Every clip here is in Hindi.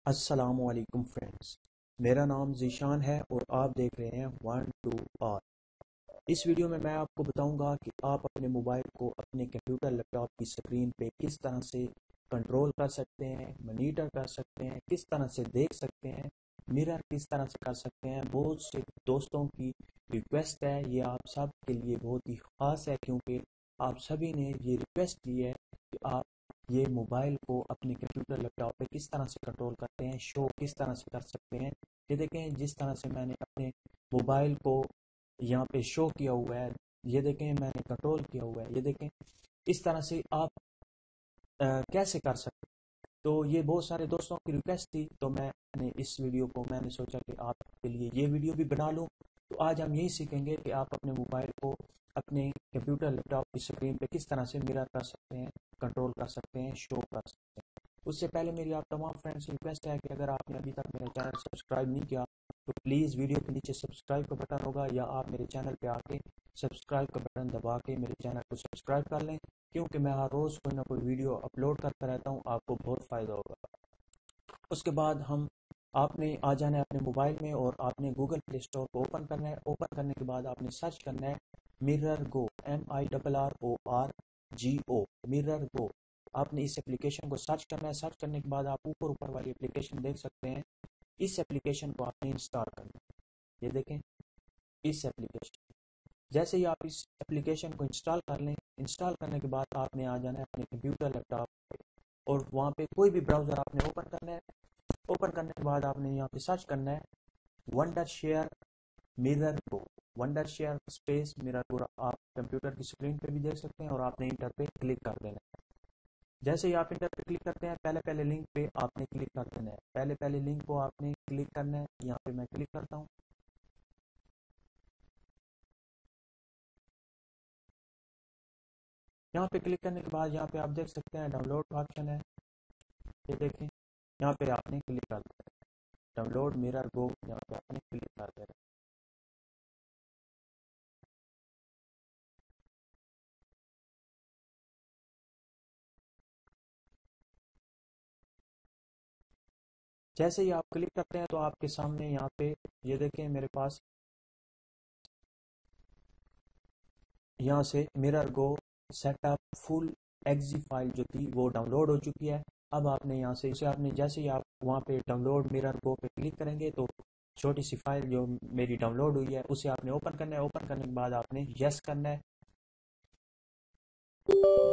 अस्सलामुअलैकुम फ्रेंड्स, मेरा नाम ज़ीशान है और आप देख रहे हैं 1 2 R। इस वीडियो में मैं आपको बताऊंगा कि आप अपने मोबाइल को अपने कंप्यूटर लैपटॉप की स्क्रीन पे किस तरह से कंट्रोल कर सकते हैं, मॉनिटर कर सकते हैं, किस तरह से देख सकते हैं, मिरर किस तरह से कर सकते हैं। बहुत से दोस्तों की रिक्वेस्ट है, ये आप सब के लिए बहुत ही ख़ास है क्योंकि आप सभी ने ये रिक्वेस्ट की है कि आप ये मोबाइल को अपने कंप्यूटर लैपटॉप पे किस तरह से कंट्रोल करते हैं, शो किस तरह से कर सकते हैं। ये देखें, जिस तरह से मैंने अपने मोबाइल को यहाँ पे शो किया हुआ है, ये देखें मैंने कंट्रोल किया हुआ है, ये देखें इस तरह से आप कैसे कर सकते हैं। तो ये बहुत सारे दोस्तों की रिक्वेस्ट थी, तो मैंने इस वीडियो को मैंने सोचा कि आपके लिए ये वीडियो भी बना लूँ। तो आज हम यही सीखेंगे कि आप अपने मोबाइल को अपने कंप्यूटर लैपटॉप की स्क्रीन पे किस तरह से मिरर कर सकते हैं, कंट्रोल कर सकते हैं, शो कर सकते हैं। उससे पहले मेरी आप तमाम फ्रेंड्स से रिक्वेस्ट है कि अगर आपने अभी तक मेरा चैनल सब्सक्राइब नहीं किया तो प्लीज़ वीडियो के नीचे सब्सक्राइब का बटन होगा, या आप मेरे चैनल पे आके सब्सक्राइब का बटन दबा के मेरे चैनल को सब्सक्राइब कर लें, क्योंकि मैं हर रोज़ कोई ना कोई वीडियो अपलोड करता रहता हूँ, आपको बहुत फ़ायदा होगा। उसके बाद हम आपने आ जाना है अपने मोबाइल में और आपने गूगल प्ले स्टोर को ओपन करना है। ओपन करने के बाद आपने सर्च करना है मिरर गो, MIRRORGO, मिरर गो। आपने इस एप्लीकेशन को सर्च करना है। सर्च करने के बाद आप ऊपर ऊपर वाली एप्लीकेशन देख सकते हैं, इस एप्लीकेशन को आपने इंस्टॉल करना है। ये देखें, इस एप्लीकेशन, जैसे ही आप इस एप्लीकेशन को इंस्टॉल कर लें, इंस्टॉल करने के बाद आपने आ जाना है अपने कंप्यूटर लैपटॉप पे और वहाँ पे कोई भी ब्राउज़र आपने ओपन करना है। ओपन करने के बाद आपने यहाँ पे सर्च करना है वंडर शेयर मिरर को, वंडर शेयर स्पेस मिरर को। आप कंप्यूटर की स्क्रीन पे भी देख सकते हैं और आपने इंटर पे क्लिक कर देना है। जैसे ही आप इंटर पे क्लिक करते हैं, पहले पहले लिंक पे आपने क्लिक कर देना है। पहले पहले लिंक को आपने क्लिक करना है। यहाँ पे मैं क्लिक करता हूँ। यहाँ पे क्लिक करने के बाद यहाँ पे आप देख सकते हैं डाउनलोड का ऑप्शन है। ये देखें, यहाँ पे आपने क्लिक कर देना है, डाउनलोड मिरर गो, यहाँ पे आपने क्लिक कर देना है। जैसे ही आप क्लिक करते हैं तो आपके सामने यहाँ पे ये देखें, मेरे पास यहाँ से मिरर गो सेटअप फुल एक्जी फाइल जो थी वो डाउनलोड हो चुकी है। अब आपने यहाँ से इसे आपने जैसे ही आप वहाँ पे डाउनलोड मिरर गो पे क्लिक करेंगे तो छोटी सी फाइल जो मेरी डाउनलोड हुई है उसे आपने ओपन करना है। ओपन करने के बाद आपने यस करना है।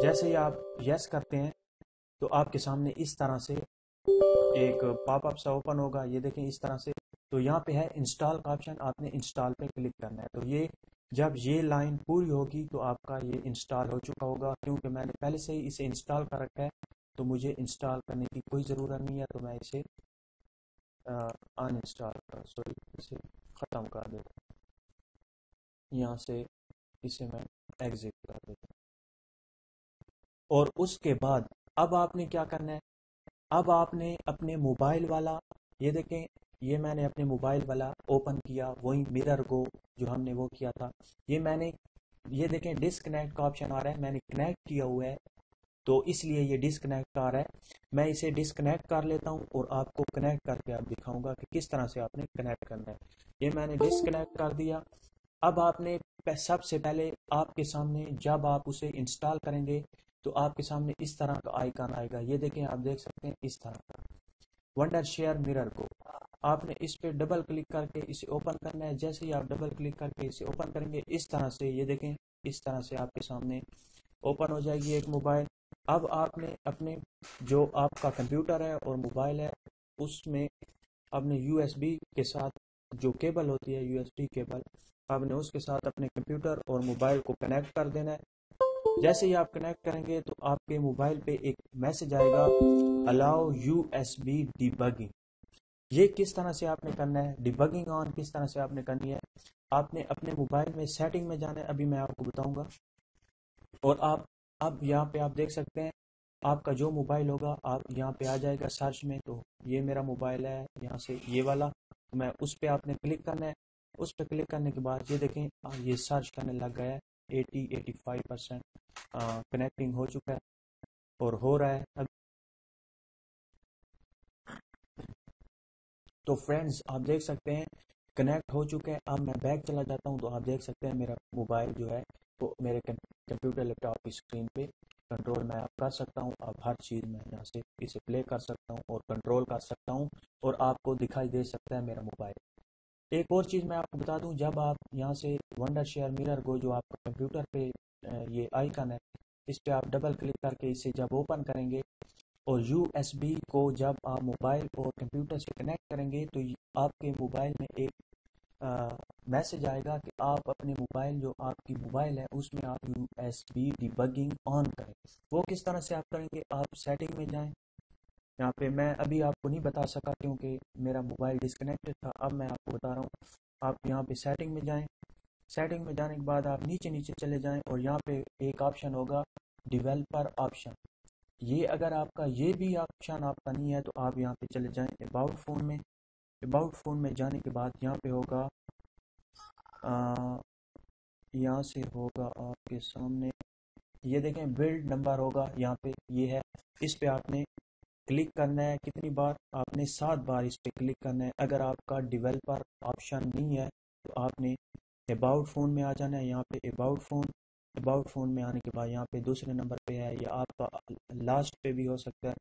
जैसे ही आप यस करते हैं तो आपके सामने इस तरह से एक पॉपअप सा ओपन होगा। ये देखें इस तरह से। तो यहाँ पे है इंस्टॉल का ऑप्शन, आपने इंस्टॉल पे क्लिक करना है। तो ये जब ये लाइन पूरी होगी तो आपका ये इंस्टॉल हो चुका होगा। क्योंकि मैंने पहले से ही इसे इंस्टॉल कर रखा है तो मुझे इंस्टॉल करने की कोई ज़रूरत नहीं है। तो मैं इसे अनइंस्टॉल कर सॉरी इसे ख़त्म कर देता हूँ। यहाँ से इसे मैं एग्जिट कर देता हूँ। और उसके बाद अब आपने क्या करना है, अब आपने अपने मोबाइल वाला, ये देखें, ये मैंने अपने मोबाइल वाला ओपन किया, वही मिरर को जो हमने वो किया था। ये मैंने, ये देखें डिस्कनेक्ट का ऑप्शन आ रहा है, मैंने कनेक्ट किया हुआ है तो इसलिए ये डिस्कनेक्ट आ रहा है। मैं इसे डिस्कनेक्ट कर लेता हूँ और आपको कनेक्ट करके आप दिखाऊंगा कि किस तरह से आपने कनेक्ट करना है। ये मैंने डिस्कनेक्ट कर दिया। अब आपने सबसे पहले आपके सामने जब आप उसे इंस्टॉल करेंगे तो आपके सामने इस तरह का आइकन आएगा। ये देखें, आप देख सकते हैं इस तरह का वंडर शेयर मिरर को। आपने इस पे डबल क्लिक करके इसे ओपन करना है। जैसे ही आप डबल क्लिक करके इसे ओपन करेंगे इस तरह से, ये देखें इस तरह से आपके सामने ओपन हो जाएगी एक मोबाइल। अब आपने अपने जो आपका कंप्यूटर है और मोबाइल है उसमें आपने यूएसबी के साथ जो केबल होती है, यूएसबी केबल, आपने उसके साथ अपने कंप्यूटर और मोबाइल को कनेक्ट कर देना है। जैसे ही आप कनेक्ट करेंगे तो आपके मोबाइल पे एक मैसेज आएगा, अलाउ यूएसबी डिबगिंग। ये किस तरह से आपने करना है, डिबगिंग ऑन किस तरह से आपने करनी है। आपने अपने मोबाइल में सेटिंग में जाना है, अभी मैं आपको बताऊंगा। और आप अब यहाँ पे आप देख सकते हैं आपका जो मोबाइल होगा, आप यहाँ पे आ जाएगा सर्च में। तो ये मेरा मोबाइल है, यहाँ से ये वाला, तो मैं उस पर आपने क्लिक करना है। उस पर क्लिक करने के बाद ये देखें ये सर्च करने लग गया है। 85% कनेक्टिंग हो चुका है और हो रहा है। अब तो फ्रेंड्स आप देख सकते हैं कनेक्ट हो चुका है। अब मैं बैक चला जाता हूँ तो आप देख सकते हैं मेरा मोबाइल जो है वो मेरे कंप्यूटर लैपटॉप की स्क्रीन पे कंट्रोल मैं आप कर सकता हूँ। अब हर चीज़ मैं यहाँ से इसे प्ले कर सकता हूँ और कंट्रोल कर सकता हूँ और आपको दिखाई दे सकता है मेरा मोबाइल। एक और चीज़ मैं आपको बता दूं, जब आप यहाँ से वंडर शेयर मिरर को जो आपका कंप्यूटर पे ये आइकन है, इस पे आप डबल क्लिक करके इसे जब ओपन करेंगे और यूएसबी को जब आप मोबाइल और कंप्यूटर से कनेक्ट करेंगे तो आपके मोबाइल में एक मैसेज आएगा कि आप अपने मोबाइल जो आपकी मोबाइल है उसमें आप यूएसबी डिबगिंग ऑन करें। वो किस तरह से आप करेंगे, आप सेटिंग में जाएं। यहाँ पे मैं अभी आपको नहीं बता सका क्योंकि मेरा मोबाइल डिस्कनेक्टेड था। अब मैं आपको बता रहा हूँ। आप यहाँ पे सेटिंग में जाएं। सेटिंग में जाने के बाद आप नीचे नीचे चले जाएं और यहाँ पे एक ऑप्शन होगा डेवलपर ऑप्शन। ये अगर आपका ये भी ऑप्शन आपका नहीं है तो आप यहाँ पे चले जाएं अबाउट फ़ोन में। अबाउट फ़ोन में जाने के बाद यहाँ पे होगा यहाँ से होगा आपके सामने, ये देखें बिल्ड नंबर होगा यहाँ पे, ये है। इस पे आपने क्लिक करना है। कितनी बार, आपने 7 बार इस पे क्लिक करना है। अगर आपका डेवलपर ऑप्शन नहीं है तो आपने अबाउट फ़ोन में आ जाना है। यहाँ पे अबाउट फ़ोन में आने के बाद यहाँ पे दूसरे नंबर पे है, या आपका लास्ट पे भी हो सकता है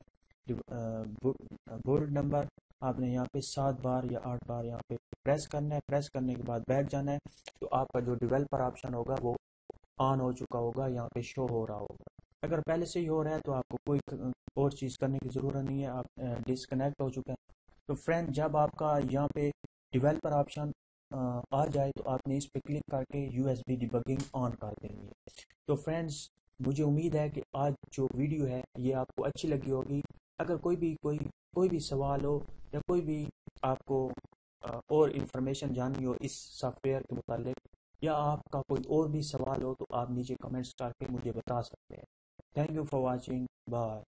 बोल्ड नंबर। आपने यहाँ पे 7 बार या 8 बार यहाँ पे प्रेस करना है। प्रेस करने के बाद बैक जाना है तो आपका जो डेवलपर ऑप्शन होगा वो ऑन हो चुका होगा, यहाँ पे शो हो रहा होगा। अगर पहले से ही हो रहा है तो आपको कोई और चीज़ करने की ज़रूरत नहीं है, आप डिस्कनेक्ट हो चुके हैं। तो फ्रेंड जब आपका यहाँ पे डेवलपर ऑप्शन आ जाए तो आपने इस पे क्लिक करके यूएसबी डिबगिंग ऑन कर देनी है। तो फ्रेंड्स मुझे उम्मीद है कि आज जो वीडियो है ये आपको अच्छी लगी होगी। अगर कोई भी सवाल हो या कोई भी आपको और इन्फॉर्मेशन जाननी हो इस सॉफ्टवेयर के मुतालिक, या आपका कोई और भी सवाल हो तो आप नीचे कमेंट्स करके मुझे बता सकते हैं। Thank you for watching, bye.